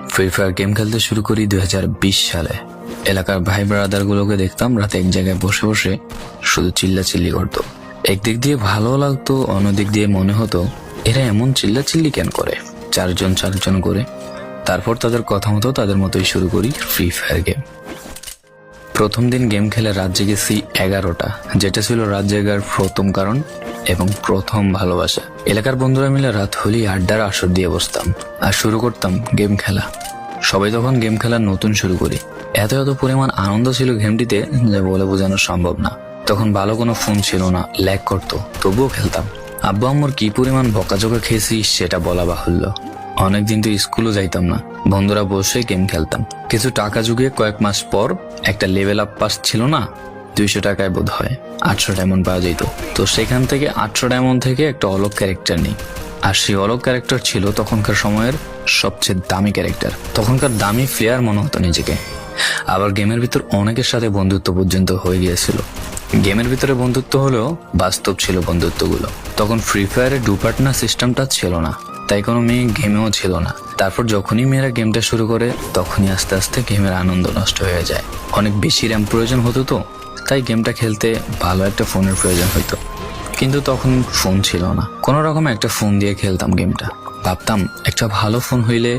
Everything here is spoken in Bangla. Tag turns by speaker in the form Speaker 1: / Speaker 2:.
Speaker 1: ফ্রি ফায়ার গেম খেলতে শুরু করি 2020 সালে। এলাকার ভাই ব্রাদার গুলোকে দেখতাম রাতে এক জায়গায় বসে বসে শুধু চিল্লাচিল্লি করতো। একদিক দিয়ে ভালো লাগতো, অন্যদিক দিয়ে মনে হতো এরা এমন চিল্লাচিল্লি কেন করে, চারজন করে। তারপর তাদের কথা মতো তাদের মতোই শুরু করি ফ্রি ফায়ার গেম। প্রথম দিন গেম খেলে রাত জেগেছি 11টা, যেটা ছিল রাত জেগার প্রথম কারণ এবং প্রথম ভালোবাসা। এলাকার বন্ধুরা মিলে রাত হলেই আড্ডার আসর দিয়ে বসতাম আর শুরু করতাম গেম খেলা। সবাই তখন গেম খেলা নতুন শুরু করি। এত পরিমাণ আনন্দ ছিল গেমটিতে যে বলে বোঝানো সম্ভব না। তখন ভালো কোনো ফোন ছিল না, ল্যাগ করতো, তবুও খেলতাম। আব্বু আম্মুর কি পরিমাণ বকাঝকা খেয়েছি সেটা বলা বাহুল্য। অনেকদিন তো স্কুলও যাইতাম না, বন্ধুরা বসে গেম খেলতাম। কিছু টাকা জুগিয়ে কয়েক মাস পর একটা লেভেল আপ পাস ছিল না, 200 টাকায় বোধ হয় 800 ডায়মন্ড পাওয়া যেত। তো সেখান থেকে 800 ডায়মন্ড থেকে একটা অলগ ক্যারেক্টার নিই। আর সেই অলগ ক্যারেক্টার ছিল তখনকার সময়ের সবচেয়ে দামি ক্যারেক্টার। তখনকার দামি প্লেয়ার মনে হতো নিজেকে। আবার গেমের ভিতর অনেকের সাথে বন্ধুত্ব পর্যন্ত হয়ে গিয়েছিল। গেমের ভিতরে বন্ধুত্ব হলেও বাস্তব ছিল বন্ধুত্বগুলো। তখন ফ্রি ফায়ারে ডু পার্টনার সিস্টেমটা ছিল না, তাই কোনো মেয়ে গেমেও ছিল না। তারপর যখনই মেয়েরা গেমটা শুরু করে তখনই আস্তে আস্তে গেমের আনন্দ নষ্ট হয়ে যায়। অনেক বেশি র্যাম প্রয়োজন হতো, তো তাই গেমটা খেলতে ভালো একটা ফোনের প্রয়োজন হতো। কিন্তু তখন ফোন ছিল না, কোনো রকম একটা ফোন দিয়ে খেলতাম গেমটা। ভাবতাম একটা ভালো ফোন হইলে